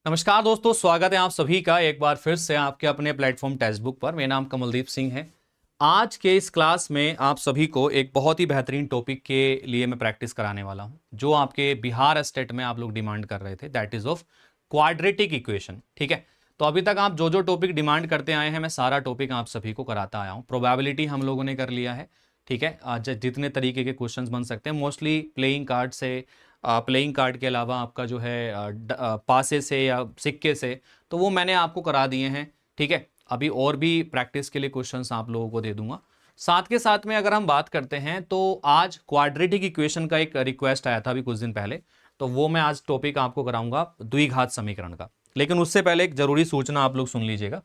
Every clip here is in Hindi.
नमस्कार दोस्तों, स्वागत है आप सभी का एक बार फिर से आपके अपने प्लेटफॉर्म टेक्स्ट बुक पर। मेरा नाम कमलदीप सिंह है। आज के इस क्लास में आप सभी को एक बहुत ही बेहतरीन टॉपिक के लिए मैं प्रैक्टिस कराने वाला हूं, जो आपके बिहार स्टेट में आप लोग डिमांड कर रहे थे, that is of quadratic equation. ठीक है, तो अभी तक आप जो जो टॉपिक डिमांड करते आए हैं, मैं सारा टॉपिक आप सभी को कराता आया हूँ। प्रोबेबिलिटी हम लोगों ने कर लिया है। ठीक है, आज जितने तरीके के क्वेश्चंस बन सकते हैं, मोस्टली प्लेइंग कार्ड से, प्लेइंग कार्ड के अलावा आपका जो है पासे से या सिक्के से, तो वो मैंने आपको करा दिए हैं। ठीक है, अभी और भी प्रैक्टिस के लिए क्वेश्चंस आप लोगों को दे दूंगा। साथ के साथ में अगर हम बात करते हैं तो आज क्वाड्रेटिक इक्वेशन का एक रिक्वेस्ट आया था अभी कुछ दिन पहले, तो वो मैं आज टॉपिक आपको कराऊंगा द्विघात समीकरण का। लेकिन उससे पहले एक जरूरी सूचना आप लोग सुन लीजिएगा।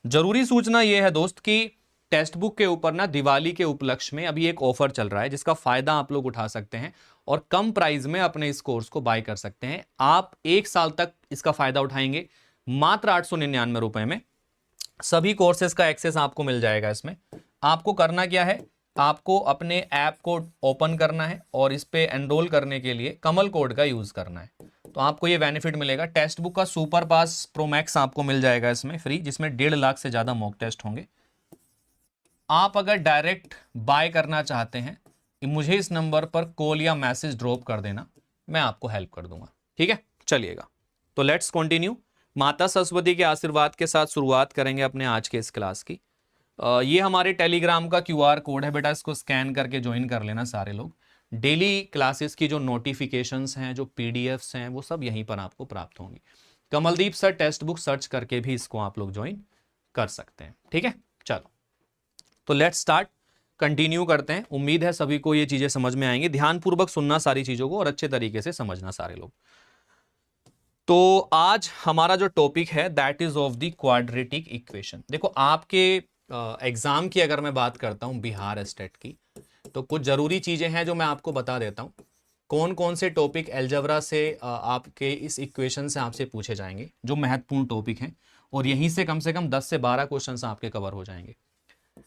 जरूरी सूचना ये है दोस्त कि टेक्स्ट बुक के ऊपर ना दिवाली के उपलक्ष्य में अभी एक ऑफर चल रहा है, जिसका फायदा आप लोग उठा सकते हैं और कम प्राइस में अपने इस कोर्स को बाय कर सकते हैं। आप एक साल तक इसका फायदा उठाएंगे मात्र 899 रुपए में। सभी कोर्सेज का एक्सेस आपको मिल जाएगा। इसमें आपको करना क्या है, आपको अपने ऐप को ओपन करना है और इस पे एनरोल करने के लिए कमल कोड का यूज करना है, तो आपको ये बेनिफिट मिलेगा। टेक्स्ट बुक का सुपर पास प्रो मैक्स आपको मिल जाएगा इसमें फ्री, जिसमें 1.5 लाख से ज्यादा मॉक टेस्ट होंगे। आप अगर डायरेक्ट बाय करना चाहते हैं, मुझे इस नंबर पर कॉल या मैसेज ड्रॉप कर देना, मैं आपको हेल्प कर दूंगा। ठीक है, चलिएगा तो लेट्स कंटिन्यू। माता सरस्वती के आशीर्वाद के साथ शुरुआत करेंगे अपने आज के इस क्लास की। ये हमारे टेलीग्राम का क्यूआर कोड है बेटा, इसको स्कैन करके ज्वाइन कर लेना सारे लोग। डेली क्लासेस की जो नोटिफिकेशंस हैं, जो पीडीएफ्स हैं, वो सब यहीं पर आपको प्राप्त होंगी। Kamaldeep sir text book search करके भी इसको आप लोग ज्वाइन कर सकते हैं। ठीक है, चलो तो लेट्स स्टार्ट, कंटिन्यू करते हैं। उम्मीद है सभी को ये चीजें समझ में आएंगी। ध्यानपूर्वक सुनना सारी चीजों को और अच्छे तरीके से समझना सारे लोग। तो आज हमारा जो टॉपिक है that is of the quadratic equation. देखो, आपके एग्जाम की अगर मैं बात करता हूं बिहार स्टेट की, तो कुछ जरूरी चीजें हैं जो मैं आपको बता देता हूं। कौन कौन से टॉपिक अलजेब्रा से आपके इस इक्वेशन से आपसे पूछे जाएंगे, जो महत्वपूर्ण टॉपिक हैं, और यहीं से कम 10 से 12 क्वेश्चंस आपके कवर हो जाएंगे।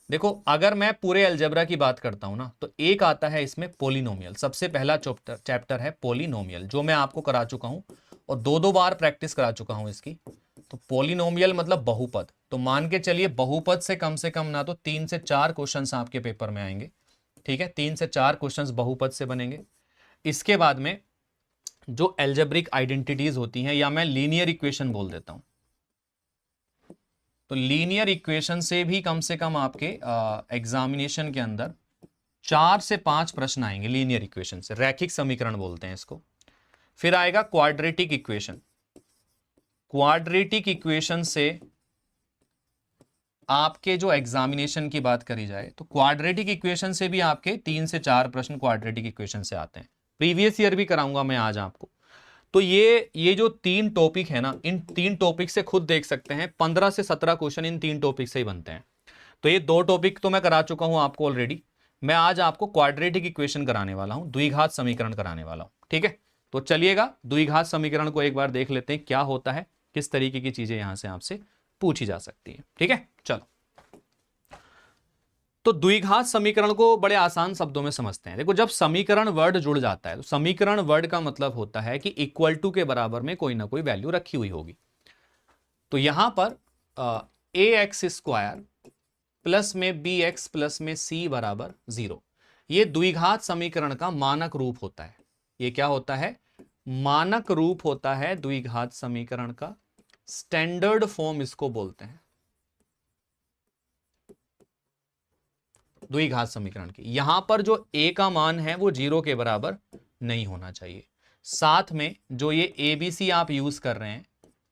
देखो, अगर मैं पूरे अलजेब्रा की बात करता हूं ना, तो एक आता है इसमें पोलिनोमियल। सबसे पहला चैप्टर है पोलिनोमियल, जो मैं आपको करा चुका हूं और दो बार प्रैक्टिस करा चुका हूं इसकी। तो पोलिनोमियल मतलब बहुपद। तो मान के चलिए बहुपद से कम ना तो 3 से 4 क्वेश्चंस आपके पेपर में आएंगे। ठीक है, 3 से 4 क्वेश्चंस बहुपद से बनेंगे। इसके बाद में जो अलजेब्रिक आइडेंटिटीज होती हैं, या मैं लीनियर इक्वेशन बोल देता हूं, तो लीनियर इक्वेशन से कम आपके एग्जामिनेशन के अंदर 4 से 5 प्रश्न आएंगे। लीनियर इक्वेशन से, रैखिक समीकरण बोलते हैं इसको। फिर आएगा क्वाड्रेटिक इक्वेशन। क्वाड्रेटिक इक्वेशन से आपके जो एग्जामिनेशन की बात करी जाए, तो क्वाड्रेटिक इक्वेशन से भी आपके 3 से 4 प्रश्न क्वाड्रेटिक इक्वेशन से आते हैं। प्रीवियस ईयर भी कराऊंगा मैं आज आपको। तो ये जो 3 टॉपिक है ना, इन 3 टॉपिक से खुद देख सकते हैं 15 से 17 क्वेश्चन इन 3 टॉपिक से ही बनते हैं। तो ये 2 टॉपिक तो मैं करा चुका हूं आपको ऑलरेडी। मैं आज आपको क्वाड्रेटिक इक्वेशन कराने वाला हूं, द्विघात समीकरण कराने वाला हूं। ठीक है, तो चलिएगा द्विघात समीकरण को एक बार देख लेते हैं, क्या होता है, किस तरीके की चीजें यहां से आपसे पूछी जा सकती है। ठीक है, चलो तो द्विघात समीकरण को बड़े आसान शब्दों में समझते हैं। देखो, जब समीकरण वर्ड जुड़ जाता है, तो समीकरण वर्ड का मतलब होता है कि इक्वल टू के बराबर में कोई ना कोई वैल्यू रखी हुई होगी। तो यहां पर ए एक्स स्क्वायर प्लस में बी एक्स प्लस में सी बराबर 0, यह द्विघात समीकरण का मानक रूप होता है। यह क्या होता है? मानक रूप होता है द्विघात समीकरण का। स्टैंडर्ड फॉर्म इसको बोलते हैं द्विघात समीकरण की। यहां पर जो a का मान है वो 0 के बराबर नहीं होना चाहिए। साथ में जो ये ABC आप यूज कर रहे हैं,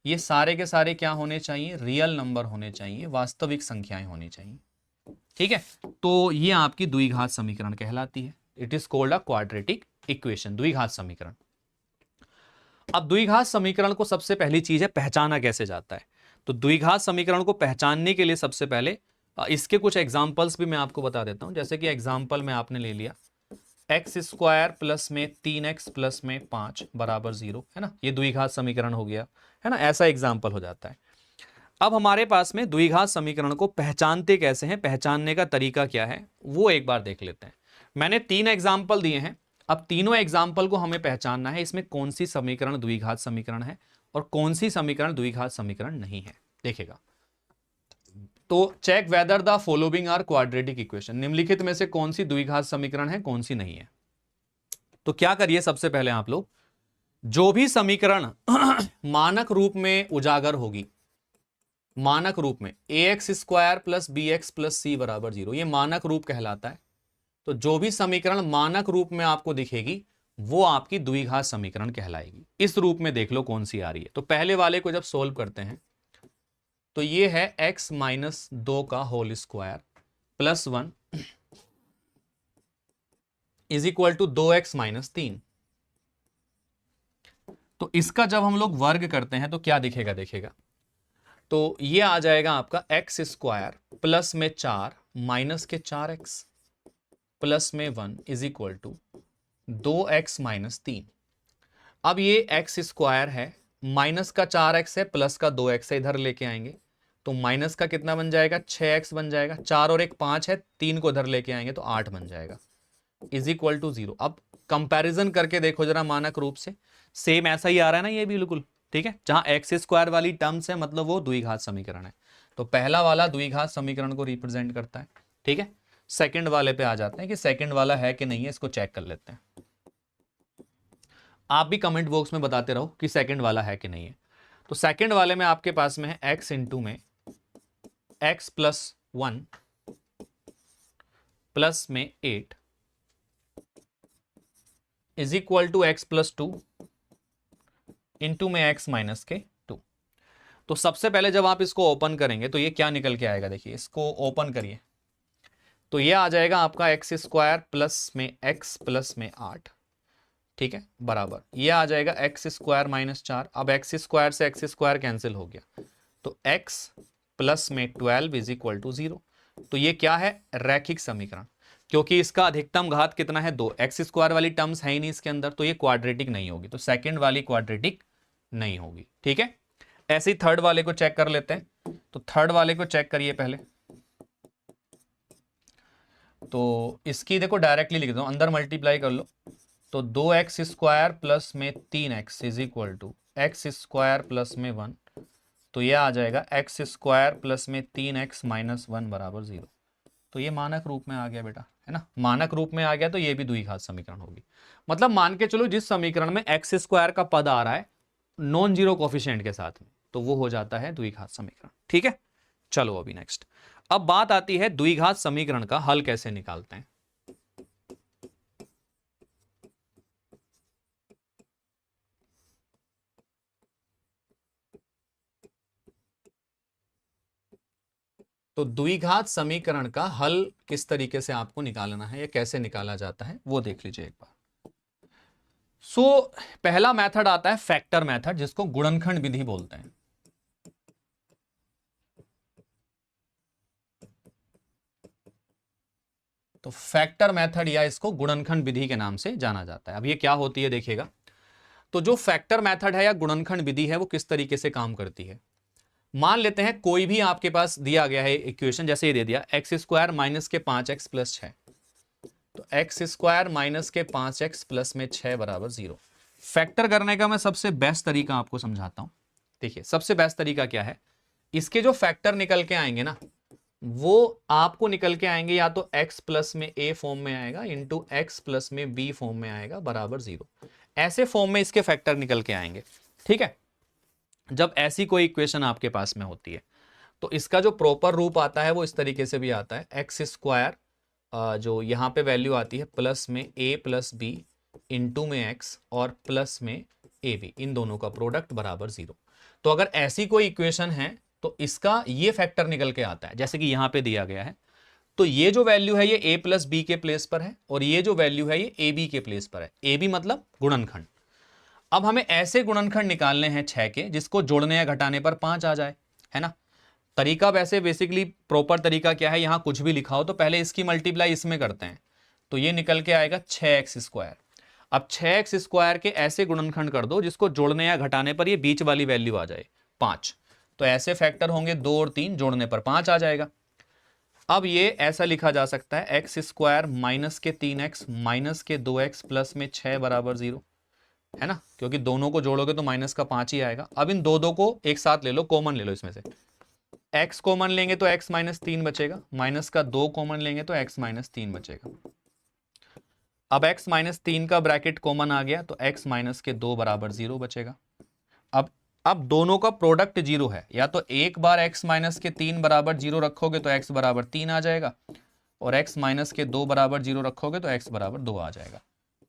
ये सारे के सारे क्या होने चाहिए? रियल नंबर होने चाहिए, वास्तविक संख्याएं होनी चाहिए। ठीक है, तो ये आपकी द्विघात समीकरण कहलाती है। It is called a quadratic equation, द्विघात समीकरण। अब द्विघात समीकरण को सबसे पहली चीज है पहचाना कैसे जाता है। तो द्विघात समीकरण को पहचानने के लिए सबसे पहले इसके कुछ एग्जाम्पल्स भी मैं आपको बता देता हूं। जैसे कि एग्जाम्पल में आपने ले लिया एक्स स्क्वायर प्लस में 3x प्लस में 5 बराबर 0, है ना, ये द्विघात समीकरण हो गया, है ना, ऐसा एग्जाम्पल हो जाता है। अब हमारे पास में द्विघात समीकरण को पहचानते कैसे हैं, पहचानने का तरीका क्या है, वो एक बार देख लेते हैं। मैंने 3 एग्जाम्पल दिए हैं, अब तीनों एग्जाम्पल को हमें पहचानना है, इसमें कौन सी समीकरण द्विघात समीकरण है और कौन सी समीकरण द्विघात समीकरण नहीं है। देखिएगा, तो check whether the following are quadratic equation, निम्नलिखित में से कौन सी द्विघात समीकरण है, कौन सी नहीं है। तो क्या करिए, सबसे पहले आप लोग जो भी समीकरण मानक रूप में उजागर होगी, मानक रूप में ax square plus B X plus C बराबर 0, यह मानक रूप कहलाता है। तो जो भी समीकरण मानक रूप में आपको दिखेगी वो आपकी द्विघात समीकरण कहलाएगी। इस रूप में देख लो कौन सी आ रही है। तो पहले वाले को जब सोल्व करते हैं तो ये है x माइनस 2 का whole square plus 1 is equal to 2x minus 3। तो इसका जब हम लोग वर्ग करते हैं तो क्या दिखेगा, देखेगा तो ये आ जाएगा आपका x स्क्वायर प्लस में 4 माइनस के 4x प्लस में 1 is equal to 2x minus 3। अब ये x स्क्वायर है, माइनस का 4x है, प्लस का 2x है, इधर लेके आएंगे तो माइनस का कितना बन जाएगा, 6x बन जाएगा। 4 और 1 5 है, 3 को इधर लेके आएंगे तो 8 बन जाएगा इज इक्वल टू 0। अब कंपैरिजन करके देखो जरा मानक रूप से, सेम ऐसा ही आ रहा है ना ये बिल्कुल, ठीक है। जहां एक्स स्क्वायर वाली टर्म्स है मतलब वो द्विघात समीकरण है। तो पहला वाला द्विघात समीकरण को रिप्रेजेंट करता है, ठीक है। सेकंड वाले पे आ जाते हैं कि सेकंड वाला है कि नहीं है, इसको चेक कर लेते हैं। आप भी कमेंट बॉक्स में बताते रहो कि सेकंड वाला है कि नहीं है। तो सेकंड वाले में आपके पास में है x इंटू में x प्लस 1 प्लस में 8 is equal to x plus 2 into में x माइनस के 2। तो सबसे पहले जब आप इसको ओपन करेंगे तो ये क्या निकल के आएगा, देखिए इसको ओपन करिए तो ये आ जाएगा आपका एक्स स्क्वायर प्लस में x प्लस में 8, ठीक है, बराबर ये आ जाएगा एक्स स्क्वायर माइनस 4। अब एक्स स्क्वायर से एक्स स्क्वायर कैंसिल हो गया तो x प्लस में 12 इज इक्वल टू 0। तो ये क्या है, रैखिक समीकरण, क्योंकि इसका अधिकतम घात कितना है 2, एक्स स्क्वायर वाली टर्म्स है ही नहीं इसके अंदर, तो ये क्वाड्रेटिक नहीं होगी। तो सेकंड वाली क्वाड्रेटिक नहीं होगी, ठीक है। ऐसे ही थर्ड वाले को चेक कर लेते हैं। तो थर्ड वाले को चेक करिए पहले, तो इसकी देखो डायरेक्टली लिख दो, अंदर मल्टीप्लाई कर लो तो 2x स्क्वायर प्लस में 3x is equal to X square plus में 1। तो ये आ जाएगा एक्स स्क्वायर प्लस में 3x माइनस 1 बराबर 0। तो ये मानक रूप में आ गया बेटा, है ना, मानक रूप में आ गया तो ये भी द्विघात समीकरण होगी। मतलब मान के चलो जिस समीकरण में एक्स स्क्वायर का पद आ रहा है नॉन जीरो कोफिशिएंट के साथ में, तो वो हो जाता है द्विघात समीकरण, ठीक है। चलो अभी नेक्स्ट, अब बात आती है द्विघात समीकरण का हल कैसे निकालते हैं। तो द्विघात समीकरण का हल किस तरीके से आपको निकालना है या कैसे निकाला जाता है वो देख लीजिए एक बार। पहला मेथड आता है फैक्टर मेथड, जिसको गुणनखंड विधि बोलते हैं। तो फैक्टर मेथड या इसको गुणनखंड विधि के नाम से जाना जाता है। अब ये क्या होती है देखिएगा, तो जो फैक्टर मेथड है या गुणनखंड विधि है वो किस तरीके से काम करती है। मान लेते हैं कोई भी आपके पास दिया गया है इक्वेशन, जैसे ये दे दिया एक्स स्क्वायर माइनस के 5x प्लस 6, तो एक्स स्क्वायर माइनस के 5x प्लस में 6 बराबर 0। फैक्टर करने का मैं सबसे बेस्ट तरीका आपको समझाता हूं। देखिए सबसे बेस्ट तरीका क्या है, इसके जो फैक्टर निकल के आएंगे ना वो आपको निकल के आएंगे या तो x प्लस में a फॉर्म में आएगा इंटू एक्स प्लस में b फॉर्म में आएगा बराबर 0। ऐसे फॉर्म में इसके फैक्टर निकल के आएंगे, ठीक है। जब ऐसी कोई इक्वेशन आपके पास में होती है तो इसका जो प्रॉपर रूप आता है वो इस तरीके से भी आता है, एक्स स्क्वायर जो यहाँ पे वैल्यू आती है प्लस में a प्लस बी इंटू में x और प्लस में ए बी, इन दोनों का प्रोडक्ट बराबर 0। तो अगर ऐसी कोई इक्वेशन है तो इसका ये फैक्टर निकल के आता है, जैसे कि यहाँ पे दिया गया है। तो ये जो वैल्यू है ये a प्लस बी के प्लेस पर है और ये जो वैल्यू है ये ए बी के प्लेस पर है। ए बी मतलब गुणनखंड। अब हमें ऐसे गुणनखंड निकालने हैं 6 के जिसको जोड़ने या घटाने पर 5 आ जाए, है ना। तरीका वैसे बेसिकली प्रॉपर तरीका क्या है, यहां कुछ भी लिखा हो तो पहले इसकी मल्टीप्लाई इसमें करते हैं, तो ये निकल के आएगा 6x स्क्वायर। अब 6x स्क्वायर के ऐसे गुणनखंड कर दो जिसको जोड़ने या घटाने पर ये बीच वाली वैल्यू आ जाए 5। तो ऐसे फैक्टर होंगे 2 और 3, जोड़ने पर 5 आ जाएगा। अब ये ऐसा लिखा जा सकता है एक्स स्क्वायर माइनस के 3x माइनस के 2x प्लस में 6 बराबर 0, है ना, क्योंकि दोनों को जोड़ोगे तो माइनस का 5 ही आएगा। अब इन दो को एक साथ ले लो, कॉमन ले लो, इसमें से x कॉमन लेंगे तो x माइनस 3 बचेगा, माइनस का 2 कॉमन लेंगे तो x माइनस 3 बचेगा। अब x माइनस 3 का ब्रैकेट कॉमन आ गया तो x माइनस के 2 बराबर 0 बचेगा। अब दोनों का प्रोडक्ट 0 है, या तो एक बार x माइनस के 3 बराबर 0 रखोगे तो x बराबर 3 आ जाएगा, और x माइनस के 2 बराबर 0 रखोगे तो x बराबर 2 आ जाएगा।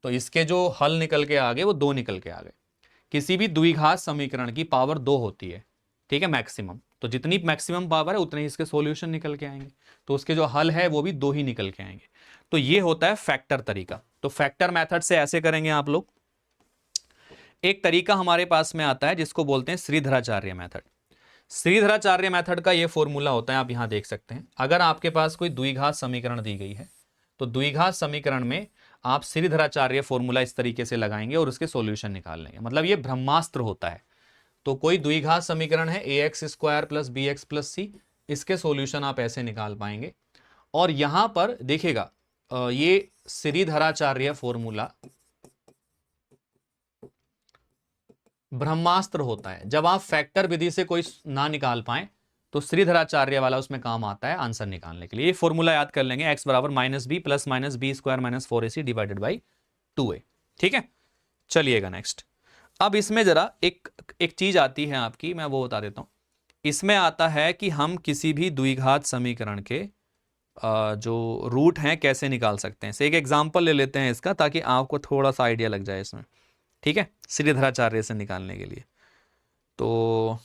तो इसके जो हल निकल के आ गए वो 2 निकल के आ गए। किसी भी द्विघात समीकरण की पावर 2 होती है, ठीक है, मैक्सिमम। तो जितनी मैक्सिमम पावर है उतने ही इसके सॉल्यूशन निकल के आएंगे, तो उसके जो हल है वो भी 2 ही निकल के आएंगे। तो ये होता है फैक्टर तरीका। तो फैक्टर मेथड से ऐसे करेंगे आप लोग। एक तरीका हमारे पास में आता है जिसको बोलते हैं श्रीधराचार्य मेथड। श्रीधराचार्य मेथड का ये फॉर्मूला होता है, आप यहां देख सकते हैं। अगर आपके पास कोई द्विघात समीकरण दी गई है तो द्विघात समीकरण में आप श्रीधराचार्य फॉर्मूला इस तरीके से लगाएंगे और उसके सॉल्यूशन निकाल लेंगे, मतलब ये ब्रह्मास्त्र होता है। तो कोई द्विघात समीकरण है ax square plus B X plus C, इसके सॉल्यूशन आप ऐसे निकाल पाएंगे। और यहां पर देखिएगा ये श्रीधराचार्य फॉर्मूला ब्रह्मास्त्र होता है। जब आप फैक्टर विधि से कोई ना निकाल पाए तो श्रीधराचार्य वाला उसमें काम आता है आंसर निकालने के लिए। ये फॉर्मूला याद कर लेंगे, x बराबर minus B plus minus B square minus 4ac divided by 2a। ठीक है, चलिएगा नेक्स्ट। अब इसमें जरा एक चीज आती है आपकी, मैं वो बता देता हूं। इसमें आता है कि हम किसी भी द्विघात समीकरण के जो रूट हैं कैसे निकाल सकते हैं। एक एग्जाम्पल ले लेते हैं इसका, ताकि आपको थोड़ा सा आइडिया लग जाए इसमें। ठीक है, श्रीधराचार्य से निकालने के लिए तो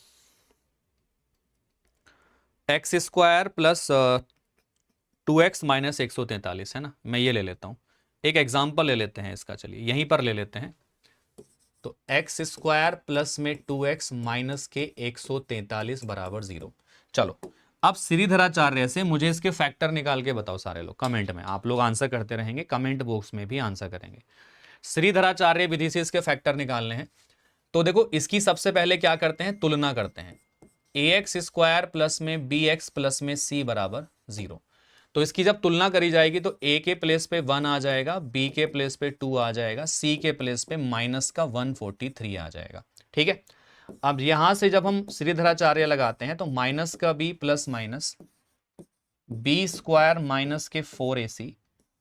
x square plus 2x minus 143 है ना, मैं ये ले लेता हूं। एक एग्जाम्पल ले लेते हैं इसका, चलिए यहीं पर ले लेते हैं। तो एक्स स्क्वायर प्लस में 2x माइनस के 143 बराबर 0। चलो अब श्रीधराचार्य से मुझे इसके फैक्टर निकाल के बताओ सारे लोग कमेंट में। आप लोग आंसर करते रहेंगे, कमेंट बॉक्स में भी आंसर करेंगे। श्रीधराचार्य विधि से इसके फैक्टर निकालने हैं। तो देखो इसकी सबसे पहले क्या करते हैं, तुलना करते हैं। ax स्क्वायर प्लस में bx प्लस में c बराबर 0। तो इसकी जब तुलना करी जाएगी तो a के प्लेस पे 1 आ जाएगा, b के प्लेस पे 2 आ जाएगा, c के प्लेस पे माइनस का 143 आ जाएगा। ठीक है, अब यहां से जब हम श्रीधराचार्य लगाते हैं तो माइनस का b plus minus b square minus के 4ac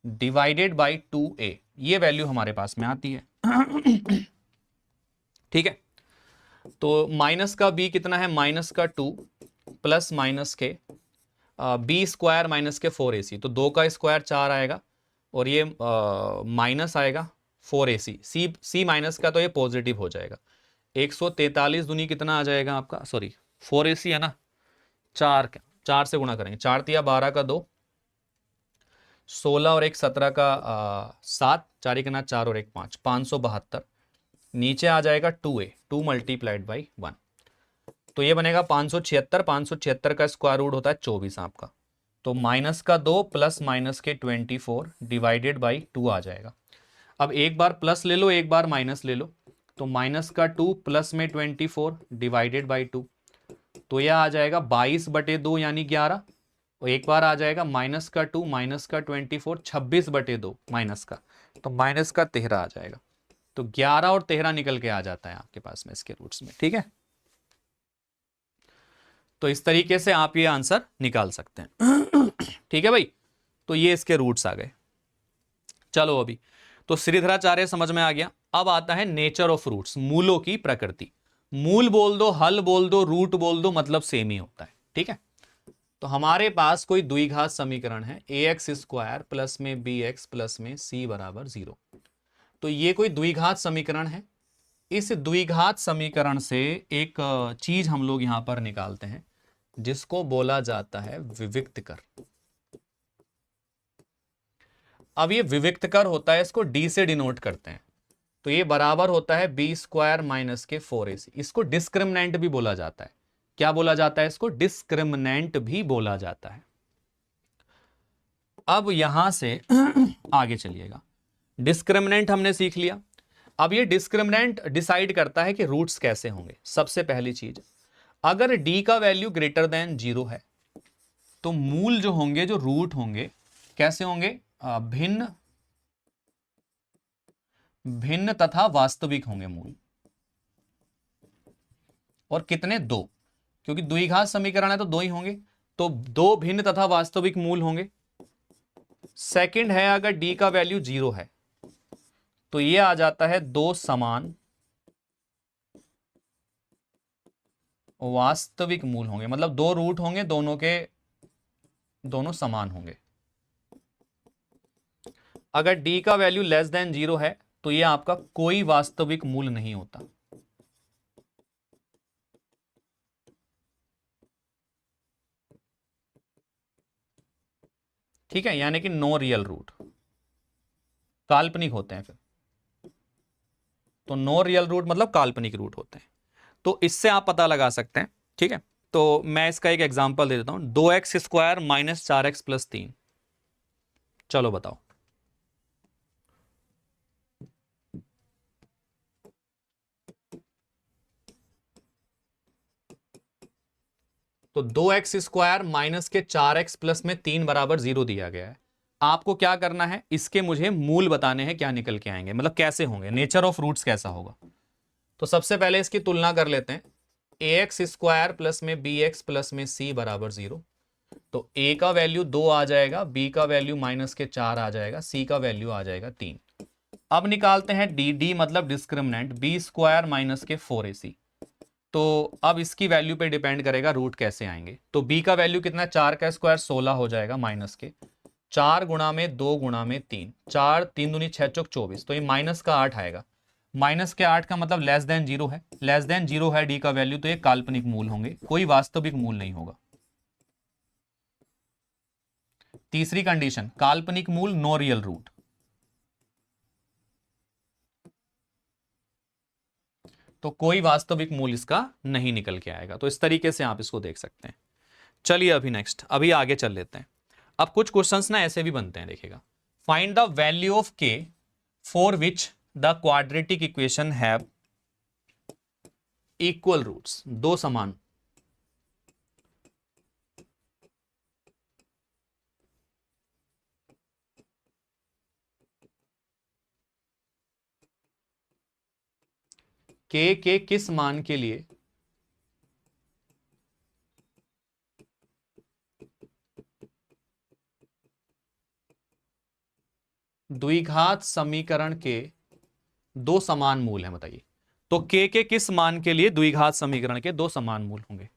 डिवाइडेड बाई 2a, ये वैल्यू हमारे पास में आती है। ठीक है, तो माइनस का b कितना है, माइनस का 2 प्लस माइनस के b स्क्वायर माइनस के 4ac, तो 2 का स्क्वायर 4 आएगा और ये माइनस आएगा 4ac, c माइनस का तो ये पॉजिटिव हो जाएगा। 143 दूनी कितना आ जाएगा आपका, सॉरी 4ac है ना, 4 से गुणा करेंगे, 4 तिया 12 का 2, 16 और 1 17 का 7, 4 एक ना 4 और 1 5, 572। नीचे आ जाएगा 2a, 2 मल्टीप्लाइड बाई 1, तो ये बनेगा 576। 576 का स्क्वायर रूट होता है 24 आपका, तो माइनस का 2 प्लस माइनस के 24 डिवाइडेड बाई 2 आ जाएगा। अब एक बार प्लस ले लो, एक बार माइनस ले लो, तो माइनस का 2 प्लस में 24 डिवाइडेड बाई 2, तो यह आ जाएगा 22/2 यानी 11। और एक बार आ जाएगा माइनस का 2 माइनस का 24 26/2 माइनस का, तो माइनस का 13 आ जाएगा। तो 11 और 13 निकल के आ जाता है आपके पास में इसके रूट्स में। ठीक है, तो इस तरीके से आप ये आंसर निकाल सकते हैं। ठीक है भाई, तो ये इसके रूट्स आ गए। चलो अभी तो श्रीधराचार्य समझ में आ गया। अब आता है नेचर ऑफ रूट्स, मूलों की प्रकृति। मूल बोल दो, हल बोल दो, रूट बोल दो, मतलब सेम ही होता है। ठीक है, तो हमारे पास कोई द्विघात समीकरण है ax स्क्वायर प्लस में bx प्लस में c बराबर 0। तो ये कोई द्विघात समीकरण है। इस द्विघात समीकरण से एक चीज हम लोग यहां पर निकालते हैं जिसको बोला जाता है विविक्तकर। अब ये विविक्तकर होता है, इसको d से डिनोट करते हैं, तो ये बराबर होता है b स्क्वायर माइनस के 4ac। इसको डिस्क्रिमिनेंट भी बोला जाता है। क्या बोला जाता है इसको, डिस्क्रिमिनेंट भी बोला जाता है। अब यहां से आगे चलिएगा, डिस्क्रिमिनेंट हमने सीख लिया। अब ये डिस्क्रिमिनेंट डिसाइड करता है कि रूट्स कैसे होंगे। सबसे पहली चीज, अगर d का वैल्यू ग्रेटर देन 0 है तो मूल जो होंगे, जो रूट होंगे, कैसे होंगे? भिन्न भिन्न तथा वास्तविक होंगे मूल। और कितने? दो, क्योंकि द्विघात समीकरण है तो दो ही होंगे, तो दो भिन्न तथा वास्तविक मूल होंगे। सेकंड है, अगर डी का वैल्यू 0 है तो ये आ जाता है दो समान वास्तविक मूल होंगे, मतलब दो रूट होंगे, दोनों समान होंगे। अगर डी का वैल्यू लेस देन 0 है तो ये आपका कोई वास्तविक मूल नहीं होता। ठीक है, यानी कि नो रियल रूट, काल्पनिक होते हैं फिर। तो नो रियल रूट मतलब काल्पनिक रूट होते हैं। तो इससे आप पता लगा सकते हैं। ठीक है, तो मैं इसका एक एग्जांपल दे देता हूं। 2x² माइनस 4x प्लस 3, चलो बताओ। तो 2x² माइनस के 4x प्लस में 3 बराबर 0 दिया गया है। आपको क्या करना है, इसके मुझे मूल बताने हैं, क्या निकल के आएंगे, मतलब कैसे होंगे, नेचर ऑफ रूट्स कैसा होगा। तो सबसे पहले इसकी तुलना कर लेते हैं। ax² प्लस में bx प्लस में c बराबर 0। तो a का वैल्यू 2 आ जाएगा, b का वैल्यू माइनस के 4 आ जाएगा, c का वैल्यू आ जाएगा 3। अब निकालते हैं डी मतलब डिस्क्रिमिनेंट, b² माइनस के 4ac। तो अब इसकी वैल्यू पे डिपेंड करेगा रूट कैसे आएंगे। तो b का वैल्यू कितना है, 4 का स्क्वायर 16 हो जाएगा, माइनस के 4 गुणा में 2 गुणा में 3, 4 3 दूनी 6 चौक 24, तो ये माइनस का 8 आएगा। माइनस के 8 का मतलब लेस देन 0 है, लेस देन 0 है डी का वैल्यू, तो ये काल्पनिक मूल होंगे, कोई वास्तविक मूल नहीं होगा। तीसरी कंडीशन, काल्पनिक मूल नो रियल रूट। तो कोई वास्तविक मूल इसका नहीं निकल के आएगा। तो इस तरीके से आप इसको देख सकते हैं। चलिए अभी नेक्स्ट, अभी आगे चल लेते हैं। अब कुछ क्वेश्चंस ना ऐसे भी बनते हैं, देखिएगा। Find the value of K for which the quadratic equation have equal roots, दो समान। के किस मान के लिए द्विघात समीकरण के दो समान मूल हैं, बताइए। तो के किस मान के लिए द्विघात समीकरण के दो समान मूल होंगे।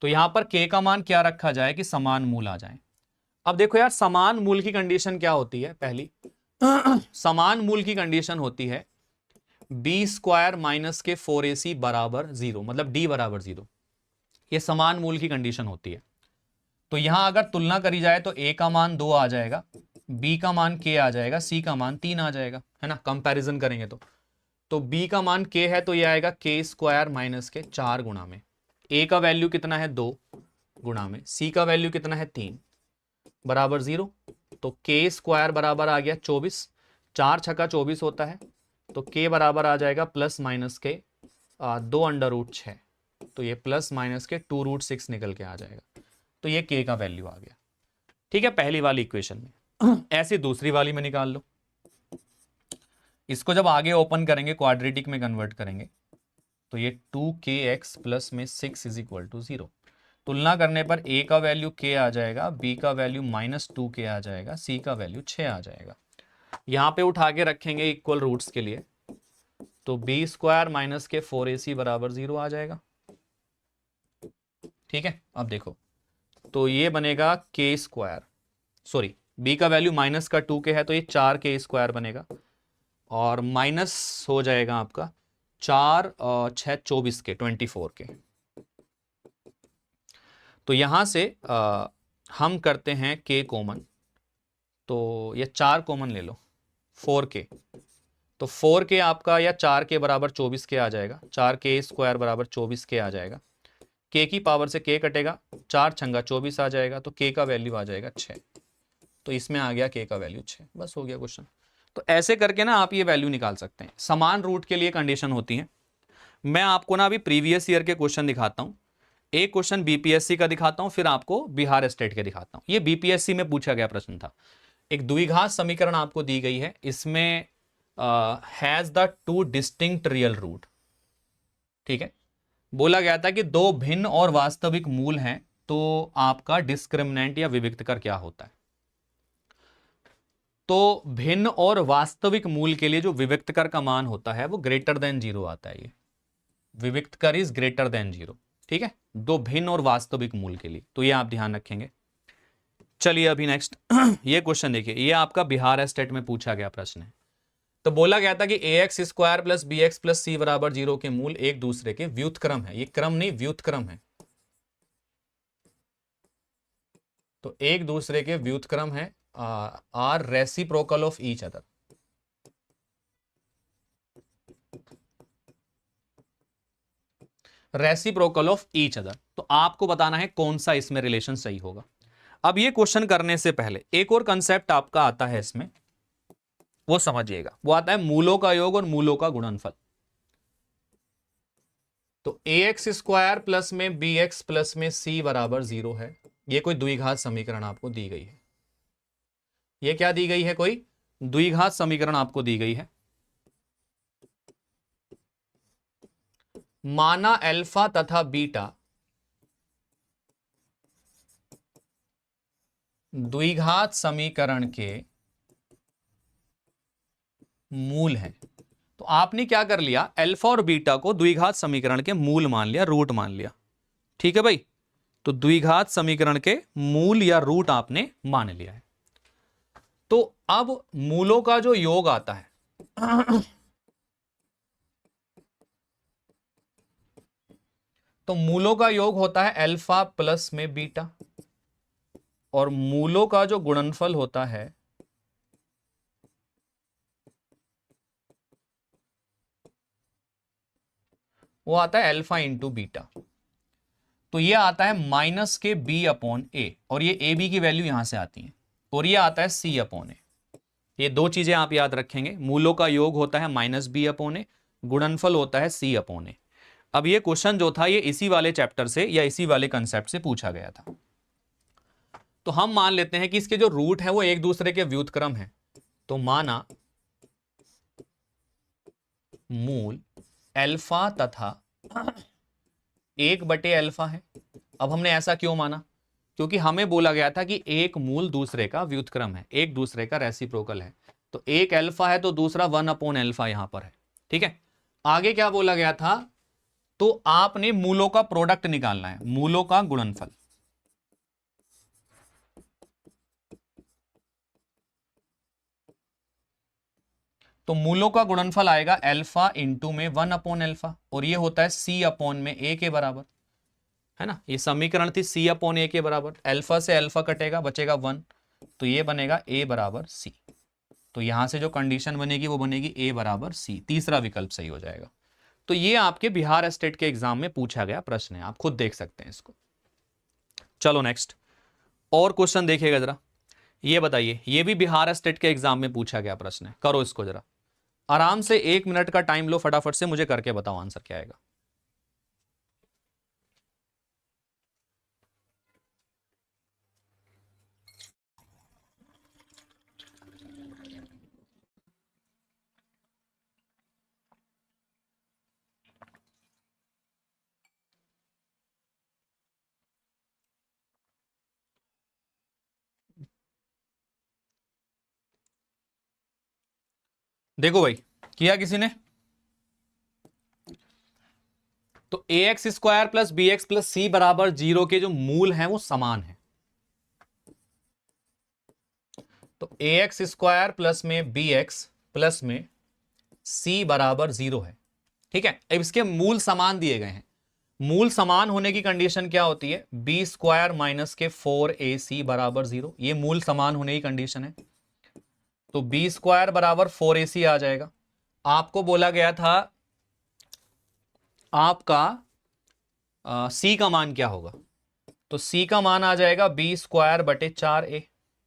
तो यहां पर के का मान क्या रखा जाए कि समान मूल आ जाए। अब देखो यार, समान मूल की कंडीशन क्या होती है, पहली समान मूल की कंडीशन होती है b² माइनस के 4ac बराबर 0, मतलब d बराबर 0। ये समान मूल की कंडीशन होती है। तो यहां अगर तुलना करी जाए तो a का मान 2 आ जाएगा, b का मान k आ जाएगा, c का मान 3 आ जाएगा, है ना। कंपैरिजन करेंगे तो b का मान k है तो ये आएगा k² माइनस के 4 गुणा में, a का वैल्यू कितना है 2 गुणा में, c का वैल्यू कितना है 3 बराबर 0। तो k² बराबर आ गया 24, 4 छक्का 24 होता है, तो k बराबर आ जाएगा प्लस माइनस के 2√6। तो ये प्लस माइनस के 2√6 निकल के आ जाएगा। तो ये k का वैल्यू आ गया। ठीक है, पहली वाली इक्वेशन में। ऐसे दूसरी वाली में निकाल लो। इसको जब आगे ओपन करेंगे, क्वाड्रेटिक में कन्वर्ट करेंगे, तो ये 2kx प्लस में 6 इज इक्वल टू 0। तुलना करने पर a का वैल्यू k आ जाएगा, b का वैल्यू -2k आ जाएगा, c का वैल्यू 6 आ जाएगा। यहां पे उठा के रखेंगे इक्वल रूट्स के लिए, तो b² माइनस के 4ac बराबर 0 आ जाएगा। ठीक है, अब देखो, तो ये बनेगा k², सॉरी b का वैल्यू माइनस का 2k है तो ये 4k² बनेगा, और माइनस हो जाएगा आपका 4 और 6 24 के 24 के। तो यहां से हम करते हैं k कॉमन, तो ये 4 कॉमन ले लो, 4k। तो 4k आपका या 4k बराबर 24 के आ जाएगा, 4k² बराबर 24 के आ जाएगा। k की पावर से k कटेगा, 4 छंगा 24 आ जाएगा, तो k का वैल्यू आ जाएगा 6। तो इसमें आ गया k का वैल्यू 6, बस हो गया क्वेश्चन। तो ऐसे करके ना आप ये वैल्यू निकाल सकते हैं। समान रूट के लिए कंडीशन होती है। मैं आपको ना अभी प्रीवियस ईयर के क्वेश्चन दिखाता हूं, एक क्वेश्चन बीपीएससी का दिखाता हूं, फिर आपको बिहार स्टेट के दिखाता हूं। ये बीपीएससी में पूछा गया प्रश्न था। एक द्विघात समीकरण आपको दी गई है, इसमें has the two distinct real root. ठीक है, बोला गया था कि दो भिन्न और वास्तविक मूल हैं, तो आपका डिस्क्रिमिनेंट या विविक्तकर क्या होता है। तो भिन्न और वास्तविक मूल के लिए जो विविक्तकर का मान होता है वो ग्रेटर देन 0 आता है। ये विविक्तकर इज ग्रेटर देन 0। ठीक है, दो भिन्न और वास्तविक मूल के लिए, तो ये आप ध्यान रखेंगे। चलिए अभी नेक्स्ट ये क्वेश्चन देखिए, ये आपका बिहार स्टेट में पूछा गया प्रश्न है। तो बोला गया था कि ax square plus B X plus C बराबर 0 के मूल एक दूसरे के व्युत्क्रम है। ये क्रम नहीं, व्युत्क्रम है। तो एक दूसरे के व्युत्क्रम है, are reciprocal of each other. Reciprocal of each other, तो आपको बताना है कौन सा इसमें रिलेशन सही होगा। अब ये क्वेश्चन करने से पहले एक और कंसेप्ट आपका आता है इसमें, वो समझिएगा। वो आता है मूलों का योग और मूलों का गुणनफल। तो ax स्क्वायर प्लस में bx प्लस में c बराबर 0 है। ये कोई द्विघात समीकरण आपको दी गई है। ये क्या दी गई है? कोई द्विघात समीकरण आपको दी गई है। माना अल्फा तथा बीटा द्विघात समीकरण के मूल हैं। तो आपने क्या कर लिया, अल्फा और बीटा को द्विघात समीकरण के मूल मान लिया, रूट मान लिया। ठीक है भाई, तो द्विघात समीकरण के मूल या रूट आपने मान लिया है। तो अब मूलों का जो योग आता है तो मूलों का योग होता है अल्फा प्लस में बीटा, और मूलों का जो गुणनफल होता है वो आता है अल्फा इंटू बीटा। तो ये आता है माइनस के बी अपॉन ए, और ये ए बी की वैल्यू यहां से आती है, और ये आता है सी अपॉन ए। ये दो चीजें आप याद रखेंगे। मूलों का योग होता है माइनस बी अपॉन ए, गुणनफल होता है सी अपॉन ए। अब ये क्वेश्चन जो था ये इसी वाले चैप्टर से या इसी वाले कंसेप्ट से पूछा गया था। तो हम मान लेते हैं कि इसके जो रूट है वो एक दूसरे के व्युत्क्रम है। तो माना मूल अल्फा तथा 1/अल्फा है। अब हमने ऐसा क्यों माना? क्योंकि हमें बोला गया था कि एक मूल दूसरे का व्युत्क्रम है, एक दूसरे का रेसिप्रोकल है। तो एक अल्फा है तो दूसरा 1/अल्फा यहां पर है। ठीक है, आगे क्या बोला गया था? तो आपने मूलों का प्रोडक्ट निकालना है, मूलों का गुणनफल। तो मूलों का गुणनफल आएगा अल्फा इंटू में 1/अल्फा, और ये होता है सी अपॉन में ए के बराबर, है ना। ये समीकरण थी सी अपॉन ए के बराबर। अल्फा से अल्फा कटेगा, बचेगा 1, तो ये बनेगा ए बराबर सी। तो यहां से जो कंडीशन बनेगी वो बनेगी ए बराबर सी, तीसरा विकल्प सही हो जाएगा। तो ये आपके बिहार स्टेट के एग्जाम में पूछा गया प्रश्न है, आप खुद देख सकते हैं इसको। चलो नेक्स्ट और क्वेश्चन देखिएगा जरा। ये बताइए, ये भी बिहार स्टेट के एग्जाम में पूछा गया प्रश्न है। करो इसको जरा आराम से, 1 मिनट का टाइम लो, फटाफट से मुझे करके बताओ आंसर क्या आएगा। देखो भाई, किया किसी ने? तो A X square plus B X plus C बराबर 0 के जो मूल हैं वो समान है। तो ए एक्स स्क्वायर प्लस में बी एक्स प्लस में सी बराबर 0 है। ठीक है, अब इसके मूल समान दिए गए हैं। मूल समान होने की कंडीशन क्या होती है? बी स्क्वायर माइनस के 4ac बराबर 0। ये मूल समान होने की कंडीशन है। तो बी स्क्वायर बराबर 4ac आ जाएगा। आपको बोला गया था आपका सी का मान क्या होगा? तो सी का मान आ जाएगा बी स्क्वायर बटे 4a।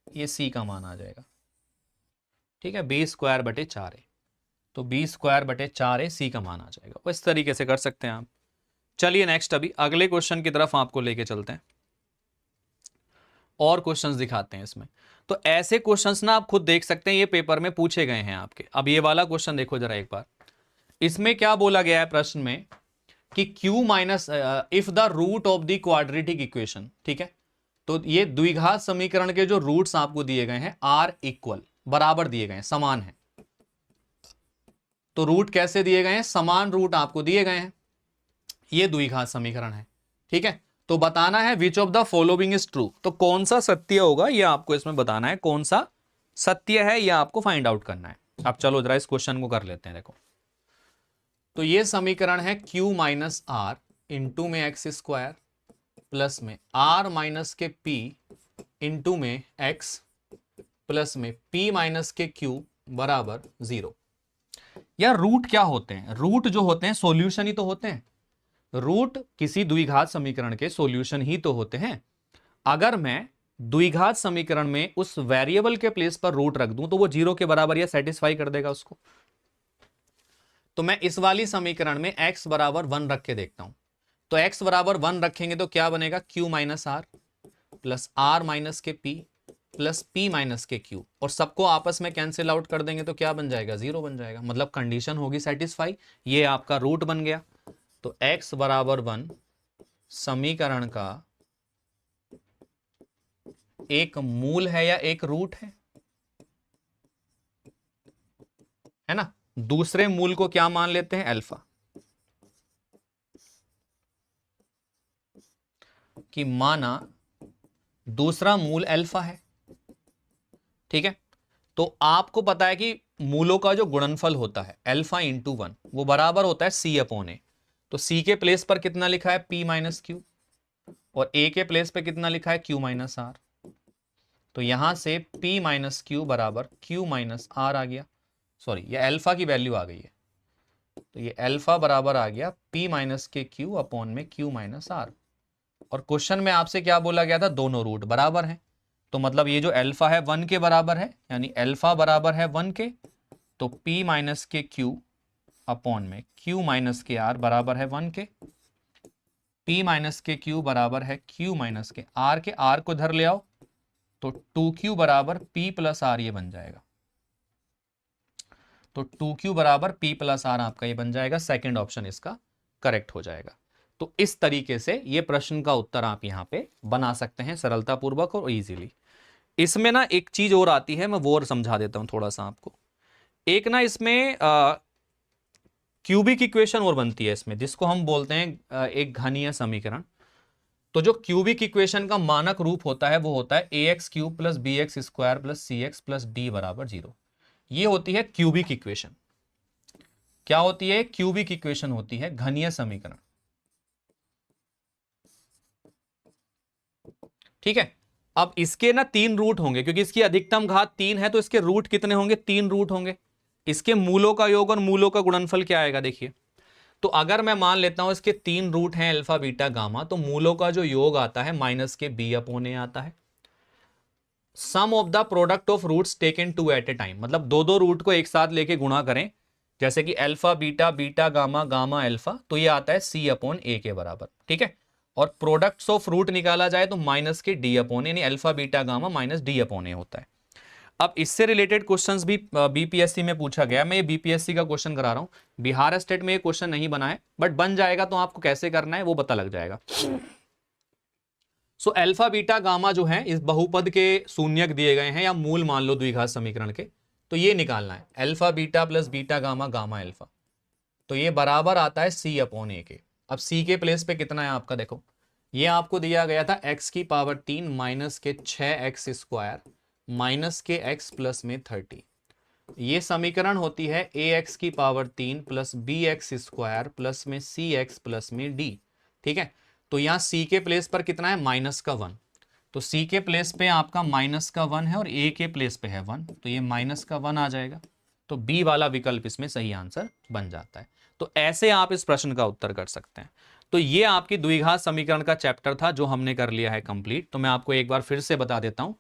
ये सी का मान आ जाएगा। ठीक है, बी स्क्वायर बटे 4a, तो बी स्क्वायर बटे 4a सी का मान आ जाएगा। इस तरीके से कर सकते हैं आप। चलिए नेक्स्ट, अभी अगले क्वेश्चन की तरफ आपको लेके चलते हैं और क्वेश्चंस दिखाते हैं इसमें। तो ऐसे क्वेश्चंस ना आप खुद देख सकते हैं, ये पेपर में पूछे गए हैं आपके। अब ये वाला क्वेश्चन देखो जरा एक बार, इसमें क्या बोला गया है प्रश्न में कि q minus if the root of the quadratic equation, ठीक है, तो ये द्विघात समीकरण के जो रूट्स आपको दिए गए हैं आर इक्वल, बराबर दिए गए हैं, समान है। तो रूट कैसे दिए गए हैं, समान रूट आपको दिए गए हैं, ये द्विघात समीकरण है, ठीक है। तो बताना है which of the following is true, तो कौन सा सत्य होगा ये आपको इसमें बताना है, कौन सा सत्य है ये आपको फाइंड आउट करना है। अब चलो जरा इस क्वेश्चन को कर लेते हैं। देखो, तो ये समीकरण है q माइनस आर इंटू में एक्स स्क्वायर प्लस में r minus K p into में x प्लस में p माइनस के q बराबर 0। यार रूट क्या होते हैं, रूट जो होते हैं सॉल्यूशन ही तो होते हैं। रूट किसी द्विघात समीकरण के सॉल्यूशन ही तो होते हैं। अगर मैं द्विघात समीकरण में उस वेरिएबल के प्लेस पर रूट रख दूं तो वो 0 के बराबर या सेटिस्फाई कर देगा उसको। तो मैं इस वाली समीकरण में x बराबर 1 रख के देखता हूं। तो x बराबर 1 रखेंगे तो क्या बनेगा, q minus R plus R minus K p plus p minus K q, और सबको आपस में कैंसिल आउट कर देंगे तो क्या बन जाएगा, 0 बन जाएगा। मतलब कंडीशन होगी सेटिस्फाई, ये आपका रूट बन गया। तो x बराबर 1 समीकरण का एक मूल है या एक रूट है ना। दूसरे मूल को क्या मान लेते हैं, अल्फा, कि माना दूसरा मूल अल्फा है, ठीक है। तो आपको पता है कि मूलों का जो गुणनफल होता है अल्फा इंटू 1 वो बराबर होता है c अपॉन ए। तो c के प्लेस पर कितना लिखा है, p माइनस क्यू, और a के प्लेस पे कितना लिखा है, q माइनस आर। तो यहां से p माइनस क्यू बराबर q माइनस आर आ गया। सॉरी, ये अल्फा की वैल्यू आ गई है, तो ये अल्फा बराबर आ गया p माइनस के क्यू अपॉन में q माइनस आर। और क्वेश्चन में आपसे क्या बोला गया था, दोनों रूट बराबर हैं। तो मतलब ये जो अल्फा है 1 के बराबर है, यानी अल्फा बराबर है 1 के, तो p माइनस के क्यू अपॉन में q माइनस के आर बराबर है 1 के। p माइनस के क्यू बराबर है q माइनस के आर को इधर ले आओ, तो 2q बराबर p प्लस आर ये बन जाएगा। तो 2q बराबर p प्लस आर आपका ये बन जाएगा, सेकंड ऑप्शन इसका करेक्ट हो जाएगा। तो इस तरीके से ये प्रश्न का उत्तर आप यहां पे बना सकते हैं सरलतापूर्वक और इजीली। इसमें ना एक चीज और आती है, मैं वो और समझा देता हूं थोड़ा सा आपको। एक ना इसमें क्यूबिक इक्वेशन और बनती है इसमें, जिसको हम बोलते हैं एक घनीय समीकरण। तो जो क्यूबिक इक्वेशन का मानक रूप होता है वो होता है ax cube plus B X square plus C X plus D बराबर 0। ये होती है क्यूबिक इक्वेशन। क्या होती है, क्यूबिक इक्वेशन होती है घनीय समीकरण, ठीक है। अब इसके ना 3 रूट होंगे, क्योंकि इसकी अधिकतम घात 3 है, तो इसके रूट कितने होंगे, 3 रूट होंगे। इसके मूलों का योग और मूलों का गुणनफल क्या आएगा, देखिए। तो अगर मैं मान लेता हूं इसके 3 रूट हैं अल्फा बीटा गामा, तो मूलों का जो योग आता है माइनस के बी अपॉन ए आता है। Sum of the product of roots taken two at a time, मतलब दो दो रूट को एक साथ लेके गुणा करें, जैसे कि alpha beta beta gamma gamma alpha, तो ये आता है सी अपॉन ए के बराबर, ठीक है। और प्रोडक्ट्स ऑफ रूट निकाला जाए तो माइनस के डी अपॉन ए, यानी alpha beta gamma minus D upon A होता है। अब इससे रिलेटेड क्वेश्चंस भी बीपीएससी में पूछा गया। मैं ये बीपीएससी का क्वेश्चन करा रहा हूं, बिहार स्टेट में ये क्वेश्चन नहीं बना है, बट बन जाएगा, तो आपको कैसे करना है वो पता लग जाएगा। सो अल्फा बीटा गामा जो है इस बहुपद के शून्यक दिए गए हैं, या मूल मान लो द्विघात समीकरण के, तो ये निकालना है alpha beta plus beta gamma gamma alpha, तो ये बराबर आता है सी अपॉन ए के। अब सी के प्लेस पे कितना है आपका, देखो ये आपको दिया गया था x की पावर 3 माइनस के 6x स्क्वायर माइनस के x प्लस में 30। ये समीकरण होती है ax की power 3 plus bx square plus में cx प्लस में d, ठीक है। तो यहाँ c के प्लेस पर कितना है, माइनस का 1, तो c के प्लेस पे आपका माइनस का 1 है और a के प्लेस पे है 1, तो ये माइनस का 1 आ जाएगा। तो b वाला विकल्प इसमें सही आंसर बन जाता है। तो ऐसे आप इस प्रश्न का उत्तर कर सकते हैं। तो ये आपकी द्विघात समीकरण का चैप्टर था जो हमने कर लिया है कंप्लीट। तो मैं आपको एक बार फिर से बता देता हूं,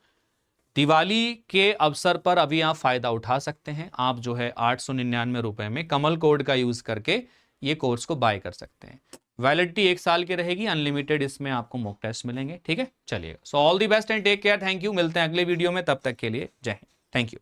दिवाली के अवसर पर अभी आप फायदा उठा सकते हैं। आप जो है 899 रुपए में कमल कोड का यूज करके ये कोर्स को बाय कर सकते हैं। वैलिडिटी 1 साल की रहेगी, अनलिमिटेड इसमें आपको मॉक टेस्ट मिलेंगे। ठीक है, चलिए, so all the best and take care, thank you. मिलते हैं अगले वीडियो में, तब तक के लिए जय हिंद, थैंक यू।